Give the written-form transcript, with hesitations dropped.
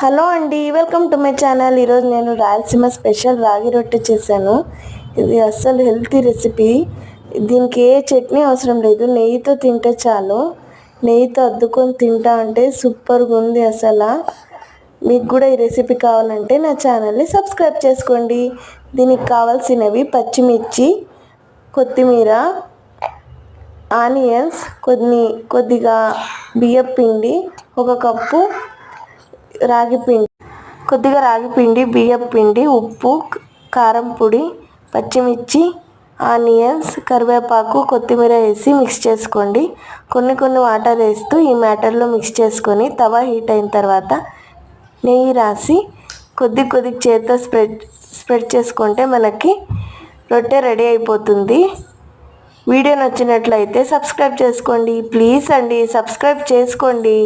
Hello అండి, welcome to my channel. ఈరోజు నేను రాయలసీమ స్పెషల్ రాగి రొట్టె చేశాను. ఇది అస్సలు హెల్తీ రెసిపీ. దీనికి ఏ చట్నీ అవసరం లేదు, నెయ్యితో తింటే చాలు. నెయ్యితో అద్దుకొని తింటా అంటే సూపర్గా ఉంది అసలు. మీకు కూడా ఈ రెసిపీ కావాలంటే నా ఛానల్ని సబ్స్క్రైబ్ చేసుకోండి. దీనికి కావాల్సినవి పచ్చిమిర్చి, కొత్తిమీర, ఆనియన్స్, కొద్దిగా బియ్యం పిండి, 1 కప్పు కొద్దిగా రాగి పిండి, బియ్యం పిండి, ఉప్పు, కారం పొడి, పచ్చిమిర్చి, ఆనియన్స్, కరివేపాకు, కొత్తిమీర వేసి మిక్స్ చేసుకోండి. కొన్ని వాటర్ వేస్తూ ఈ మ్యాటర్లో మిక్స్ చేసుకొని తవా హీట్ అయిన తర్వాత నెయ్యి రాసి కొద్ది చేతితో స్ప్రెడ్ చేసుకుంటే మనకి రొట్టె రెడీ అయిపోతుంది. వీడియో నచ్చినట్లయితే సబ్స్క్రైబ్ చేసుకోండి. ప్లీజ్ అండి, సబ్స్క్రైబ్ చేసుకోండి.